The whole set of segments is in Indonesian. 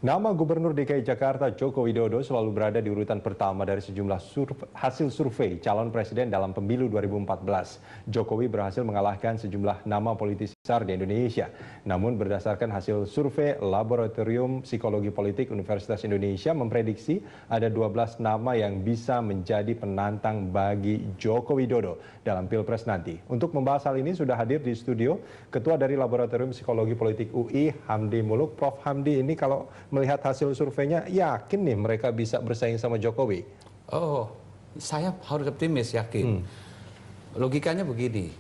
Nama Gubernur DKI Jakarta Joko Widodo selalu berada di urutan pertama dari sejumlah hasil survei calon presiden dalam pemilu 2014. Jokowi berhasil mengalahkan sejumlah nama politisi besar di Indonesia. Namun berdasarkan hasil survei Laboratorium Psikologi Politik Universitas Indonesia memprediksi ada 12 nama yang bisa menjadi penantang bagi Joko Widodo dalam Pilpres nanti. Untuk membahas hal ini sudah hadir di studio Ketua dari Laboratorium Psikologi Politik UI, Hamdi Muluk. Prof. Hamdi, ini kalau melihat hasil surveinya, yakin nih mereka bisa bersaing sama Jokowi? Oh, saya harus optimis, yakin. Logikanya begini,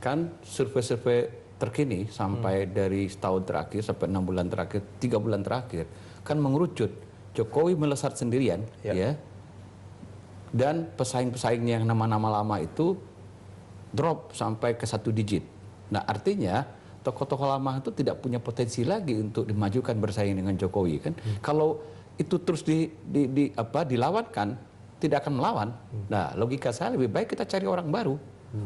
kan survei-survei terkini sampai dari setahun terakhir sampai 6 bulan terakhir, 3 bulan terakhir, kan mengerucut. Jokowi melesat sendirian, ya. Dan pesaing-pesaingnya yang nama-nama lama itu drop sampai ke 1 digit. Nah, artinya tokoh-tokoh lama itu tidak punya potensi lagi untuk dimajukan bersaing dengan Jokowi, kan? Kalau itu terus dilawankan, tidak akan melawan. Nah, logika saya lebih baik kita cari orang baru,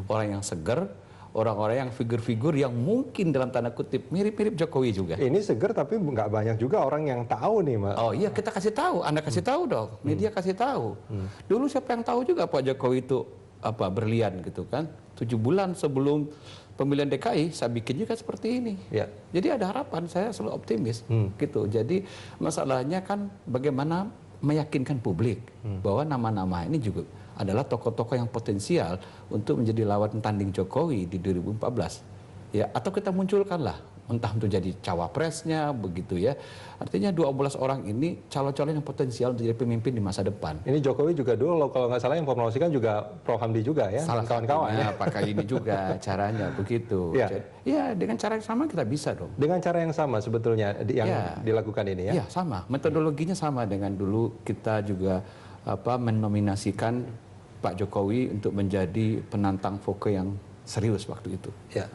orang yang segar, orang-orang yang figur-figur yang mungkin dalam tanda kutip mirip-mirip Jokowi juga. Ini segar tapi nggak banyak juga orang yang tahu nih, Mas. Oh iya, kita kasih tahu, Anda kasih tahu dong, media kasih tahu. Dulu siapa yang tahu juga Pak Jokowi itu berlian gitu kan? 7 bulan sebelum pemilihan DKI saya bikin juga seperti ini. Ya. Jadi ada harapan, saya selalu optimis gitu. Jadi masalahnya kan bagaimana meyakinkan publik bahwa nama-nama ini juga adalah tokoh-tokoh yang potensial untuk menjadi lawan tanding Jokowi di 2014. Ya, atau kita munculkanlah entah untuk jadi cawapresnya begitu ya. Artinya 12 orang ini calon-calon yang potensial untuk jadi pemimpin di masa depan. Ini Jokowi juga dulu kalau nggak salah yang mempromosikan juga Prof. Hamdi juga ya, salah kawan-kawan ya. Pakai ini juga caranya begitu. Ya. Ya, dengan cara yang sama kita bisa dong. Dengan cara yang sama sebetulnya yang dilakukan ini ya? Iya, sama. Metodologinya sama dengan dulu kita juga menominasikan Pak Jokowi untuk menjadi penantang Foke yang serius waktu itu. Ya.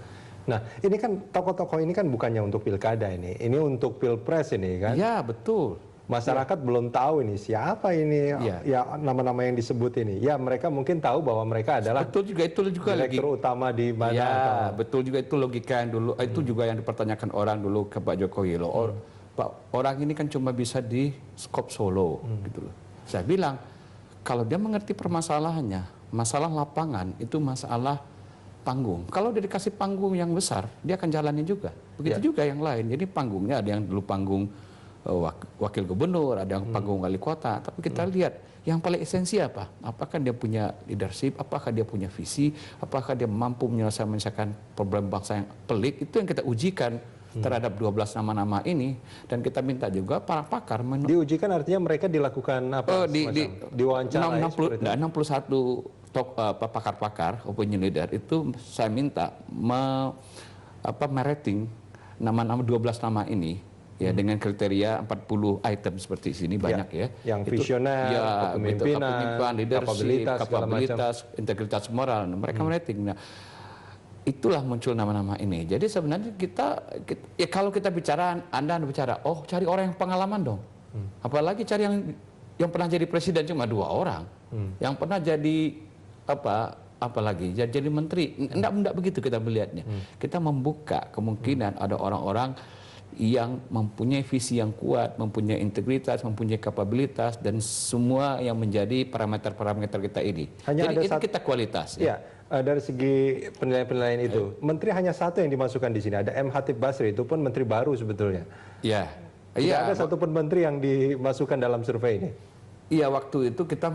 Nah, ini kan tokoh-tokoh ini kan bukannya untuk pilkada ini untuk pilpres ini kan? Iya, betul. Masyarakat belum tahu ini siapa ini ya nama-nama yang disebut ini. Ya, mereka mungkin tahu bahwa mereka adalah betul juga itu juga direktur utama di mana. Ya, betul juga itu logika yang dulu itu juga yang dipertanyakan orang dulu ke Pak Jokowi loh. Pak, orang ini kan cuma bisa di skop Solo gitu loh. Saya bilang kalau dia mengerti permasalahannya, masalah lapangan itu masalah panggung. Kalau dia dikasih panggung yang besar, dia akan jalanin juga. Begitu juga yang lain. Jadi panggungnya ada yang dulu panggung wakil gubernur, ada yang panggung wali kota. Tapi kita lihat yang paling esensi apa? Apakah dia punya leadership? Apakah dia punya visi? Apakah dia mampu menyelesaikan problem bangsa yang pelik? Itu yang kita ujikan terhadap 12 nama-nama ini. Dan kita minta juga para pakar diujikan artinya mereka dilakukan apa? Diwawancara 61 pakar-pakar opinion leader itu saya minta merating nama-nama 12 nama ini ya dengan kriteria 40 item seperti sini banyak ya. Yang visioner, kepemimpinan, leadership, kapabilitas, integritas moral. Mereka merating. Nah, itulah muncul nama-nama ini. Jadi sebenarnya kita ya kalau kita bicara, Anda bicara, oh cari orang yang pengalaman dong. Apalagi cari yang pernah jadi presiden cuma 2 orang. Yang pernah jadi apalagi jadi menteri, enggak begitu kita melihatnya. Kita membuka kemungkinan ada orang-orang yang mempunyai visi yang kuat, mempunyai integritas, mempunyai kapabilitas dan semua yang menjadi parameter-parameter kita ini. Jadi itu kita kualitas. Ya, dari segi penilaian-penilaian itu, menteri hanya satu yang dimasukkan di sini. Ada M. Hatip Basri, itu pun menteri baru sebetulnya. Ya. Tidak ada satupun menteri yang dimasukkan dalam survei ini. Iya, waktu itu kita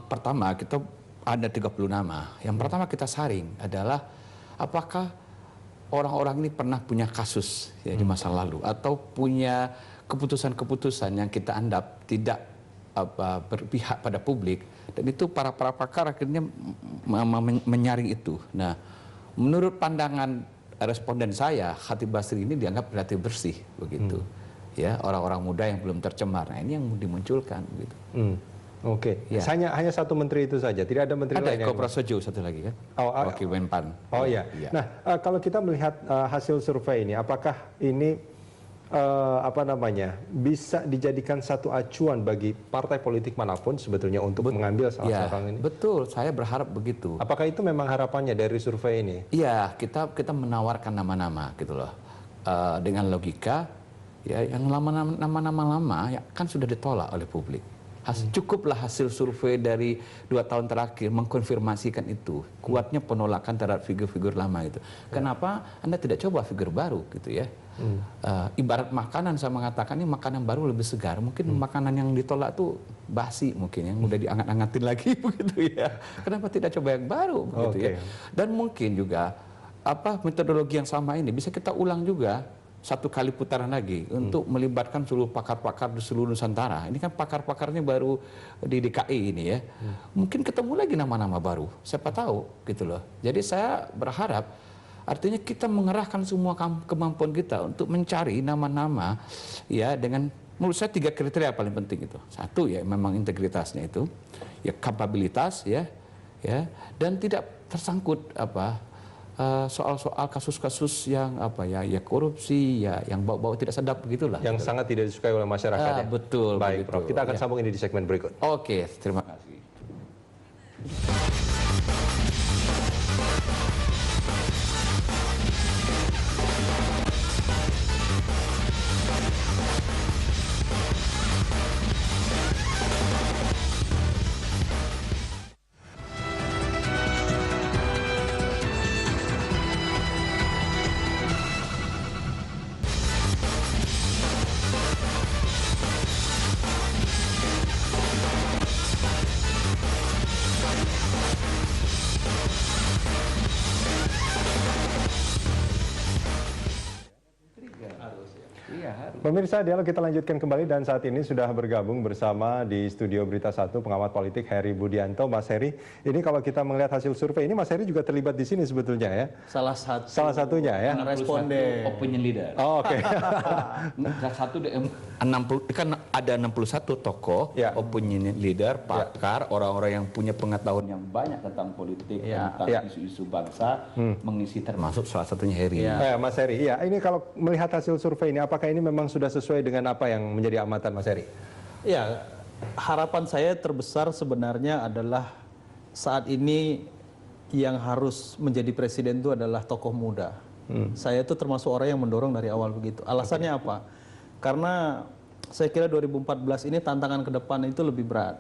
pertama kita ada 30 nama. Yang pertama kita saring adalah apakah orang-orang ini pernah punya kasus ya di masa lalu atau punya keputusan-keputusan yang kita anggap tidak berpihak pada publik, dan itu para pakar akhirnya menyaring itu. Nah, menurut pandangan responden saya, Hatip Basri ini dianggap relatif bersih begitu. Ya, orang-orang muda yang belum tercemar. Nah, ini yang dimunculkan gitu. Oke, hanya satu menteri itu saja, tidak ada menteri lain. Ada Eko Prasojo satu lagi kan, wakil Menpan. Oh iya. Nah, kalau kita melihat hasil survei ini, apakah ini bisa dijadikan satu acuan bagi partai politik manapun sebetulnya untuk mengambil salah seorang ini? Betul, saya berharap begitu. Apakah itu memang harapannya dari survei ini? Iya, kita menawarkan nama-nama gitu loh, dengan logika ya yang nama-nama lama ya kan sudah ditolak oleh publik. Cukuplah hasil survei dari 2 tahun terakhir mengkonfirmasikan itu kuatnya penolakan terhadap figur-figur lama itu. Kenapa Anda tidak coba figur baru gitu ya? Ibarat makanan, saya mengatakan ini makanan baru lebih segar. Mungkin makanan yang ditolak tuh basi mungkin yang udah diangat-angatin lagi begitu ya. Kenapa tidak coba yang baru begitu ya? Dan mungkin juga metodologi yang sama ini bisa kita ulang juga 1 kali putaran lagi untuk melibatkan seluruh pakar-pakar di seluruh Nusantara. Ini kan pakar-pakarnya baru di DKI ini ya. Mungkin ketemu lagi nama-nama baru. Siapa tahu gitu loh. Jadi saya berharap artinya kita mengerahkan semua kemampuan kita untuk mencari nama-nama ya dengan menurut saya 3 kriteria paling penting itu. 1 ya memang integritasnya itu, ya kapabilitas ya, dan tidak tersangkut soal-soal kasus-kasus yang ya korupsi ya yang bau-bau tidak sedap begitulah. Yang sangat tidak disukai oleh masyarakat ya. Betul. Baik, Prof. Kita akan sambung ini di segmen berikut. Oke, terima kasih. Pemirsa, dialog kita lanjutkan kembali dan saat ini sudah bergabung bersama di studio Berita 1 pengamat politik Heri Budianto. Mas Heri, ini kalau kita melihat hasil survei ini Mas Heri juga terlibat di sini sebetulnya ya? Salah satunya ya? Responden. Opinion leader. Oh, oke. Kan ada 61 tokoh, opinion leader, pakar, orang-orang yang punya pengetahuan yang banyak tentang politik, tentang isu-isu bangsa, mengisi termasuk salah satunya Heri. Mas Heri, ini kalau melihat hasil survei ini, apakah ini memang sudah sesuai dengan apa yang menjadi amatan Mas Heri? Ya, harapan saya terbesar sebenarnya adalah saat ini yang harus menjadi presiden itu adalah tokoh muda. Saya itu termasuk orang yang mendorong dari awal begitu. Alasannya apa? Karena saya kira 2014 ini tantangan ke depan itu lebih berat.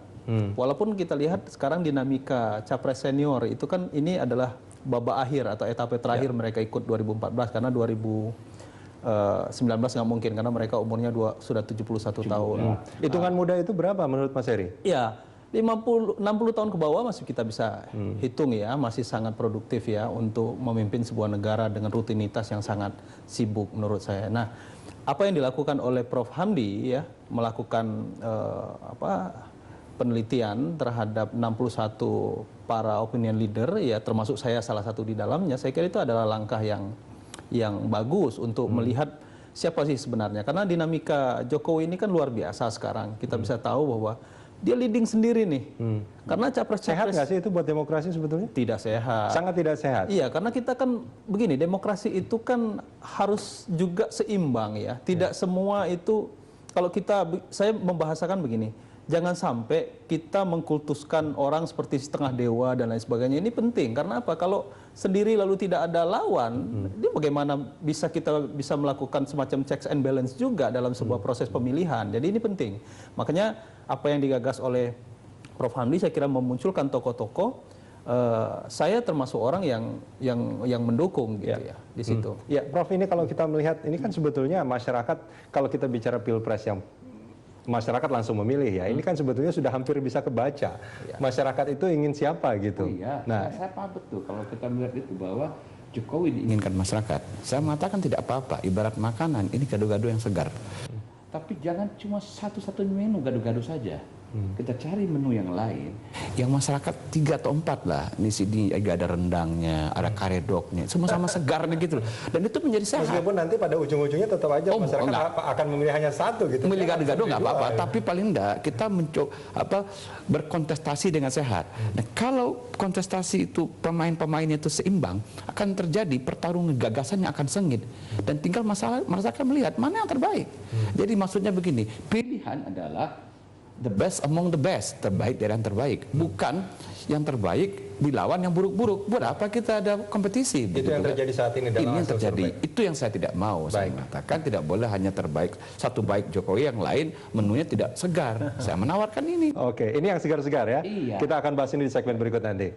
Walaupun kita lihat sekarang dinamika capres senior itu kan ini adalah babak akhir atau etape terakhir mereka ikut 2014 karena 2019 nggak mungkin karena mereka umurnya sudah 71 tahun. Hitungan muda itu berapa menurut Mas Heri? Ya, 60 tahun ke bawah masih kita bisa hitung ya, masih sangat produktif ya untuk memimpin sebuah negara dengan rutinitas yang sangat sibuk menurut saya. Nah, apa yang dilakukan oleh Prof Hamdi ya, melakukan penelitian terhadap 61 para opinion leader ya, termasuk saya salah satu di dalamnya, saya kira itu adalah langkah yang bagus untuk melihat siapa sih sebenarnya. Karena dinamika Jokowi ini kan luar biasa sekarang. Kita bisa tahu bahwa dia leading sendiri nih. Karena capres-capres... Sehat nggak sih itu buat demokrasi sebetulnya? Tidak sehat. Sangat tidak sehat? Iya, karena kita kan begini, demokrasi itu kan harus juga seimbang ya. Tidak semua itu, kalau saya membahasakan begini, jangan sampai kita mengkultuskan orang seperti setengah dewa dan lain sebagainya. Ini penting, karena apa? Kalau sendiri lalu tidak ada lawan, ini bagaimana kita bisa melakukan semacam checks and balance juga dalam sebuah proses pemilihan. Jadi ini penting. Makanya apa yang digagas oleh Prof Hamdi saya kira memunculkan tokoh-tokoh. Saya termasuk orang yang mendukung gitu ya di situ. Ya, Prof, ini kalau kita melihat ini kan sebetulnya masyarakat, kalau kita bicara pilpres yang masyarakat langsung memilih ya, ini kan sebetulnya sudah hampir bisa kebaca. Masyarakat itu ingin siapa gitu. Nah, saya paham betul kalau kita melihat itu bahwa Jokowi diinginkan masyarakat. Saya mengatakan tidak apa-apa, ibarat makanan, ini gado-gado yang segar. Tapi jangan cuma satu-satunya menu gado-gado saja. Kita cari menu yang lain, yang masyarakat 3 atau 4 lah. Di sini ada rendangnya, ada karedoknya, sama-sama segar gitu. Dan itu menjadi sehat. Meskipun nanti pada ujung-ujungnya tetap aja masyarakat akan memilih hanya satu gitu. Memilih gado-gado nggak apa-apa, tapi paling enggak kita berkontestasi dengan sehat. Nah, kalau kontestasi itu pemain-pemainnya itu seimbang, akan terjadi pertarungan gagasan yang akan sengit. Dan tinggal masyarakat melihat mana yang terbaik. Jadi maksudnya begini, pilihan adalah the best among the best, terbaik dari yang terbaik, bukan yang terbaik dilawan yang buruk-buruk. Buat apa kita ada kompetisi? Itu yang terjadi saat ini dalam Ini yang hasil terjadi. survei. Itu yang saya tidak mau. Saya mengatakan tidak boleh hanya terbaik satu baik Jokowi, yang lain menunya tidak segar. Saya menawarkan ini. Oke, ini yang segar-segar ya. Iya. Kita akan bahas ini di segmen berikut nanti.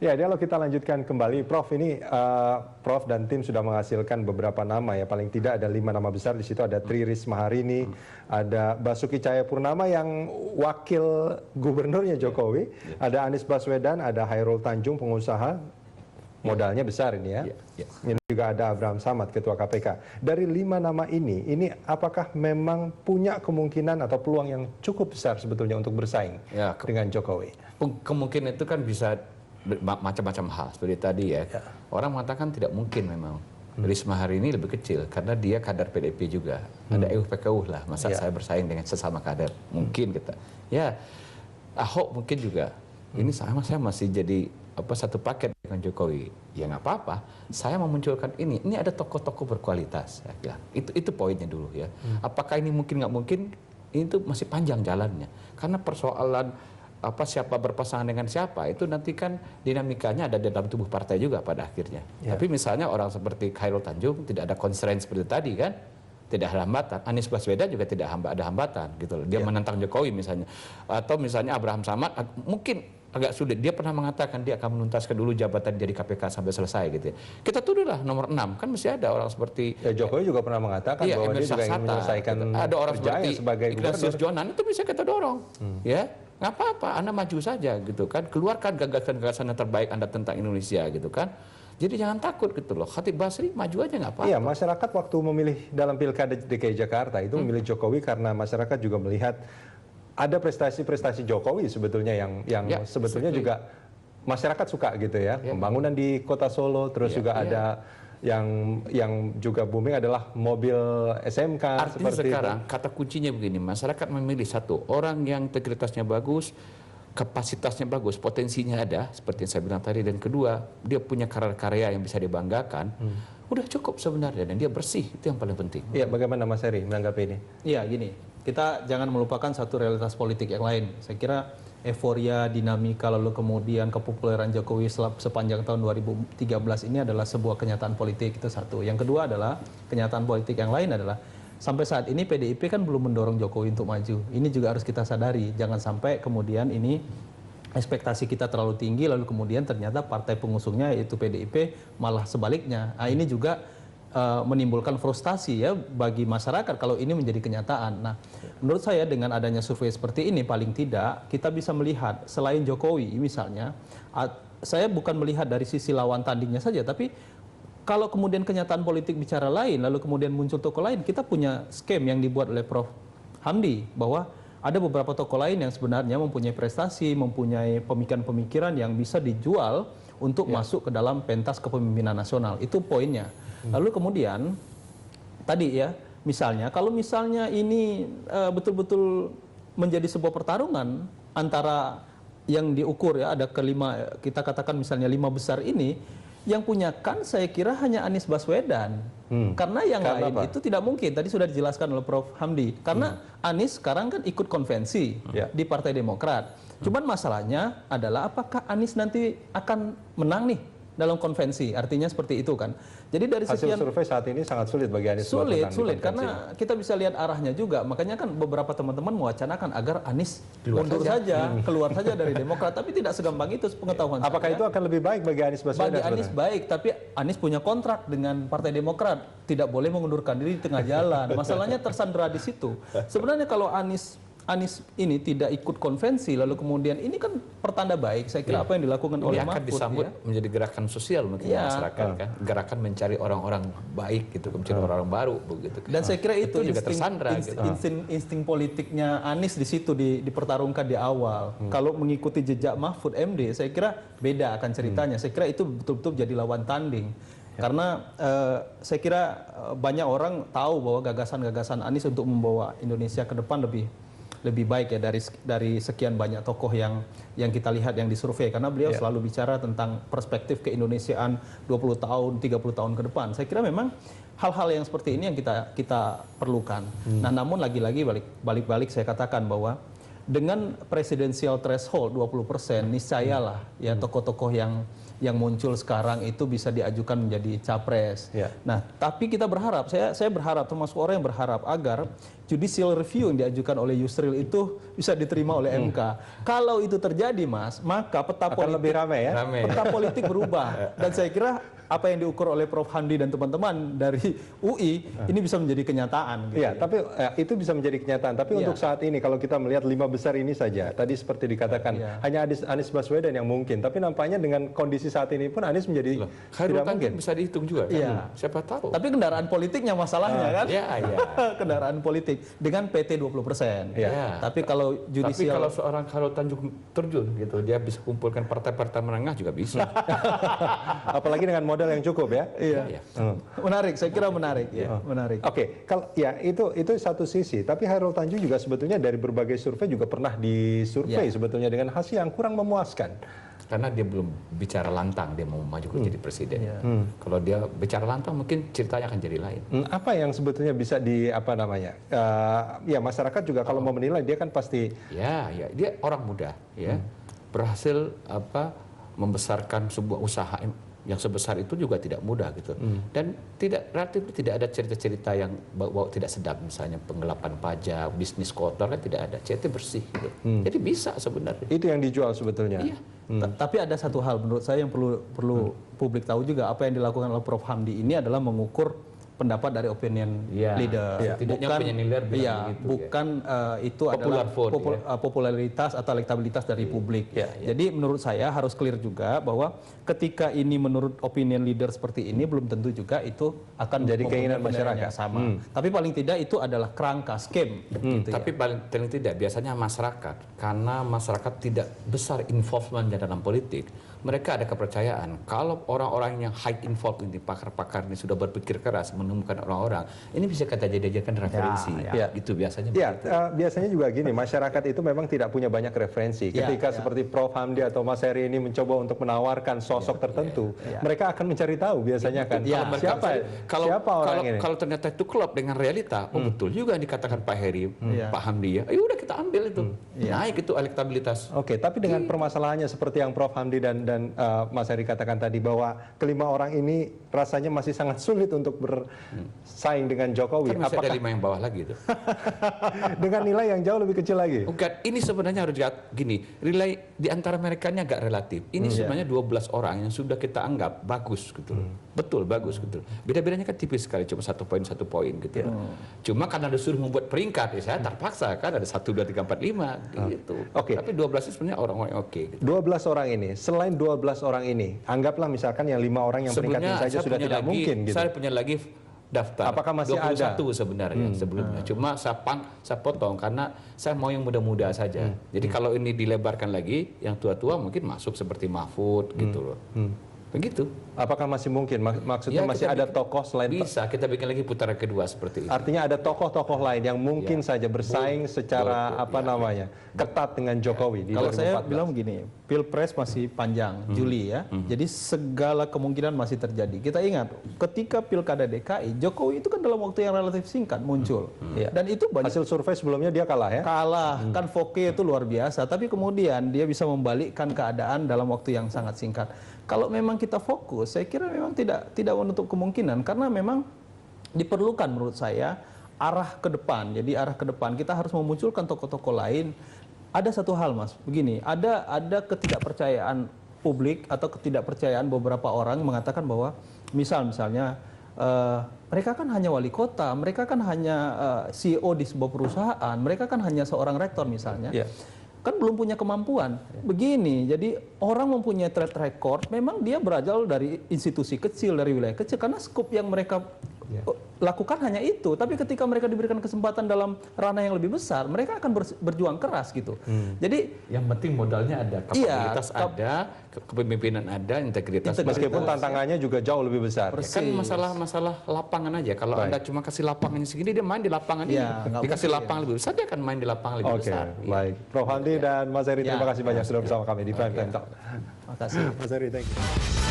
Ya, kalau kita lanjutkan kembali, Prof, ini Prof dan tim sudah menghasilkan beberapa nama ya, paling tidak ada 5 nama besar. Di situ ada Tri Risma Harini, ada Basuki Cahayapurnama yang wakil gubernurnya Jokowi, ada Anies Baswedan, ada Hairul Tanjung, pengusaha, modalnya besar ini ya. Ini juga ada Abraham Samad, ketua KPK. Dari 5 nama ini apakah memang punya kemungkinan atau peluang yang cukup besar sebetulnya untuk bersaing dengan Jokowi? Kemungkinan itu kan bisa macam-macam hal seperti tadi ya. Orang mengatakan tidak mungkin memang. Risma hari ini lebih kecil karena dia kader PDIP juga. Ada PKU lah, masa saya bersaing dengan sesama kader. Mungkin kita. Ya, Ahok mungkin juga. Ini sama, saya masih jadi satu paket dengan Jokowi. Ya nggak apa-apa. Saya memunculkan ini. Ini ada tokoh-tokoh berkualitas. Saya bilang. Itu poinnya dulu ya. Apakah ini mungkin nggak mungkin? Itu masih panjang jalannya. Karena persoalan siapa berpasangan dengan siapa itu nanti kan dinamikanya ada dalam tubuh partai juga pada akhirnya. Tapi misalnya orang seperti Hairul Tanjung tidak ada constraint seperti tadi kan, tidak ada hambatan. Anies Baswedan juga tidak ada hambatan gitu loh. Dia menantang Jokowi misalnya, atau misalnya Abraham Samad mungkin agak sulit. Dia pernah mengatakan dia akan menuntaskan dulu jabatan jadi KPK sampai selesai gitu ya. Kita tuduhlah nomor 6 kan masih ada orang seperti Jokowi juga pernah mengatakan bahwa dia juga ingin menyelesaikan ada orang seperti sebagai Ignatius Jonan, itu bisa kita dorong ya. Nggak apa-apa, Anda maju saja gitu kan, keluarkan gagasan-gagasan yang terbaik Anda tentang Indonesia gitu kan. Jadi jangan takut gitu loh. Khatib Basri maju aja nggak apa-apa. Iya, masyarakat waktu memilih dalam Pilkada DKI Jakarta itu memilih Jokowi karena masyarakat juga melihat ada prestasi-prestasi Jokowi sebetulnya yang sebetulnya juga masyarakat suka gitu ya. Pembangunan di Kota Solo, terus juga ada yang juga booming adalah mobil SMK. Artinya seperti sekarang kata kuncinya begini, masyarakat memilih satu orang yang integritasnya bagus, kapasitasnya bagus, potensinya ada seperti yang saya bilang tadi, dan kedua dia punya karya-karya yang bisa dibanggakan. Udah cukup sebenarnya, dan dia bersih, itu yang paling penting. Iya, bagaimana Mas Heri menanggapi ini? Iya, gini, kita jangan melupakan satu realitas politik yang lain. Saya kira euforia, dinamika, lalu kemudian kepopuleran Jokowi sepanjang tahun 2013 ini adalah sebuah kenyataan politik, itu satu. Yang kedua adalah kenyataan politik yang lain adalah sampai saat ini PDIP kan belum mendorong Jokowi untuk maju. Ini juga harus kita sadari, jangan sampai kemudian ini ekspektasi kita terlalu tinggi lalu kemudian ternyata partai pengusungnya yaitu PDIP malah sebaliknya. Nah, ini juga menimbulkan frustasi ya bagi masyarakat kalau ini menjadi kenyataan. Nah, menurut saya dengan adanya survei seperti ini paling tidak kita bisa melihat selain Jokowi misalnya, saya bukan melihat dari sisi lawan tandingnya saja, tapi kalau kemudian kenyataan politik bicara lain lalu kemudian muncul tokoh lain, kita punya skema yang dibuat oleh Prof Hamdi bahwa ada beberapa tokoh lain yang sebenarnya mempunyai prestasi, mempunyai pemikiran-pemikiran yang bisa dijual untuk masuk ke dalam pentas kepemimpinan nasional. Itu poinnya. Lalu kemudian tadi ya, misalnya kalau misalnya ini betul-betul menjadi sebuah pertarungan antara yang diukur ya, ada kelima, kita katakan misalnya 5 besar ini, yang punya kan saya kira hanya Anies Baswedan. Karena yang lain itu tidak mungkin. Tadi sudah dijelaskan oleh Prof Hamdi. Karena Anies sekarang kan ikut konvensi di Partai Demokrat. Cuman masalahnya adalah apakah Anies nanti akan menang nih dalam konvensi, artinya seperti itu kan. Jadi dari sekian hasil survei saat ini sangat sulit bagi Anies sulit karena kita bisa lihat arahnya juga. Makanya kan beberapa teman-teman mewacanakan agar Anies mundur saja, keluar saja dari Demokrat, tapi tidak segampang itu pengetahuan saya. Apakah itu akan lebih baik bagi Anies Baswedan? Bagi Anies baik, tapi Anies punya kontrak dengan Partai Demokrat, tidak boleh mengundurkan diri di tengah jalan. Masalahnya tersandera di situ. Sebenarnya kalau Anies Anies ini tidak ikut konvensi, lalu kemudian ini kan pertanda baik. Saya kira apa yang dilakukan oleh Ini akan Mahfud disambut menjadi gerakan sosial mungkin masyarakat kan, gerakan mencari orang-orang baik gitu, mencari orang-orang baru begitu. Dan saya kira itu juga tersandra gitu. insting politiknya Anies di situ dipertarungkan di awal. Kalau mengikuti jejak Mahfud MD, saya kira beda akan ceritanya. Saya kira itu betul-betul jadi lawan tanding. Karena saya kira banyak orang tahu bahwa gagasan-gagasan Anies untuk membawa Indonesia ke depan lebih baik ya dari sekian banyak tokoh yang kita lihat yang disurvei, karena beliau selalu bicara tentang perspektif keindonesiaan 20 tahun, 30 tahun ke depan. Saya kira memang hal-hal yang seperti ini yang kita perlukan. Nah, namun lagi-lagi balik saya katakan bahwa dengan presidensial threshold 20%, niscayalah ya tokoh-tokoh yang muncul sekarang itu bisa diajukan menjadi capres. Nah, tapi kita berharap, saya berharap, termasuk orang yang berharap agar judicial review yang diajukan oleh Yusril itu bisa diterima oleh MK. Kalau itu terjadi, Mas, maka peta politik lebih ramai ya. Peta politik berubah. Dan saya kira apa yang diukur oleh Prof. Hamdi dan teman-teman dari UI ini bisa menjadi kenyataan. Gitu. Iya, tapi itu bisa menjadi kenyataan. Tapi untuk saat ini kalau kita melihat 5 besar ini saja, tadi seperti dikatakan hanya Anies Baswedan yang mungkin. Tapi nampaknya dengan kondisi saat ini pun Anies menjadi tidak mungkin. Bisa dihitung juga kan? Siapa tahu. Tapi kendaraan politiknya masalahnya kan? Iya. Kendaraan politik dengan PT 20%. Tapi kalau judicial... Tapi kalau seorang Khairul Tanjung terjun gitu, dia bisa kumpulkan partai-partai menengah juga bisa. Apalagi dengan modal yang cukup ya. Menarik, saya kira menarik ya. Menarik. Oke, kalau ya itu satu sisi. Tapi Khairul Tanjung juga sebetulnya dari berbagai survei juga pernah disurvei sebetulnya dengan hasil yang kurang memuaskan. Karena dia belum bicara lantang dia mau maju jadi presiden. Kalau dia bicara lantang mungkin ceritanya akan jadi lain. Apa yang sebetulnya bisa ya masyarakat juga kalau mau menilai dia kan pasti dia orang muda ya. Berhasil membesarkan sebuah usaha yang sebesar itu juga tidak mudah gitu. Dan relatif tidak ada cerita-cerita yang bawa tidak sedap, misalnya penggelapan pajak, bisnis kotor, kan tidak ada. Cerita bersih gitu. Jadi bisa sebenarnya. Itu yang dijual sebetulnya. Iya. Tapi ada satu hal menurut saya yang perlu publik tahu juga, apa yang dilakukan oleh Prof. Hamdi ini adalah mengukur pendapat dari opinion leader, bukan itu popular adalah vote, popularitas atau elektabilitas dari publik. Jadi menurut saya harus clear juga bahwa ketika ini menurut opinion leader seperti ini belum tentu juga itu akan jadi keinginan masyarakat sama. Tapi paling tidak itu adalah kerangka scam. Gitu tapi paling tidak biasanya masyarakat, karena masyarakat tidak besar involvement dalam politik, mereka ada kepercayaan kalau orang-orang yang high involved ini, pakar-pakar ini sudah berpikir keras menemukan orang-orang, ini bisa kita jadikan referensi. Gitu biasanya. Biasanya juga gini, masyarakat itu memang tidak punya banyak referensi. Ketika seperti Prof. Hamdi atau Mas Heri ini mencoba untuk menawarkan sosok tertentu, mereka akan mencari tahu biasanya kan siapa orang ini. Kalau ternyata itu klop dengan realita, betul juga yang dikatakan Pak Heri, Pak Hamdi ya, udah kita ambil itu, naik itu elektabilitas. Oke, tapi dengan permasalahannya seperti yang Prof. Hamdi dan Mas Heri katakan tadi, bahwa kelima orang ini rasanya masih sangat sulit untuk bersaing dengan Jokowi. Kan masih ada 5 yang bawah lagi itu. Dengan nilai yang jauh lebih kecil lagi. Bukan, ini sebenarnya harus gini, nilai di antara mereka agak relatif. Ini sebenarnya 12 orang yang sudah kita anggap bagus gitu. Betul, bagus gitu. Beda-bedanya kan tipis sekali, cuma 1 poin gitu. Cuma karena disuruh membuat peringkat, saya terpaksa kan ada 1, 2, 3, 4, 5 gitu. Tapi 12 itu sebenarnya orang-orang yang oke. Gitu. 12 orang ini, selain 12 orang ini, anggaplah misalkan yang 5 orang yang peringkat ini saja sudah tidak mungkin gitu. Saya punya lagi daftar. Apakah masih 21 ada? Sebenarnya sebelumnya. Cuma saya potong karena saya mau yang muda-muda saja. Jadi kalau ini dilebarkan lagi, yang tua-tua mungkin masuk seperti Mahfud gitu loh. Begitu. Apakah masih mungkin? Maksudnya masih ada tokoh selain... Bisa, kita bikin lagi putaran kedua seperti itu. Artinya ada tokoh-tokoh lain yang mungkin saja bersaing secara ketat dengan Jokowi di 2014. Kalau saya bilang begini, Pilpres masih panjang, Juli ya. Jadi segala kemungkinan masih terjadi. Kita ingat, ketika Pilkada DKI, Jokowi itu kan dalam waktu yang relatif singkat muncul. Dan itu banyak... Hasil survei sebelumnya dia kalah ya? Kalah, kan Foke itu luar biasa. Tapi kemudian dia bisa membalikkan keadaan dalam waktu yang sangat singkat. Kalau memang kita fokus, saya kira memang tidak menutup kemungkinan, karena memang diperlukan menurut saya arah ke depan. Jadi arah ke depan kita harus memunculkan tokoh-tokoh lain. Ada satu hal, Mas, begini, ada ketidakpercayaan publik atau ketidakpercayaan beberapa orang mengatakan bahwa misalnya mereka kan hanya wali kota, mereka kan hanya CEO di sebuah perusahaan, mereka kan hanya seorang rektor misalnya. Kan belum punya kemampuan. Begini, jadi orang mempunyai track record, memang dia berasal dari institusi kecil, dari wilayah kecil, karena skop yang mereka lakukan hanya itu. Tapi ketika mereka diberikan kesempatan dalam ranah yang lebih besar, mereka akan berjuang keras gitu. Jadi yang penting modalnya ada, kapabilitas ada, kepemimpinan ada, integritas. Meskipun tantangannya juga jauh lebih besar. Kan masalah lapangan aja. Kalau Anda cuma kasih lapangannya segini, dia main di lapangan ini. Dikasih lapangan lebih besar, dia akan main di lapangan lebih besar. Baik. Prof. Hamdi dan Mas Heri, terima kasih banyak sudah bersama kami di Prime Time Talk. Terima kasih. Mas Heri, thank you.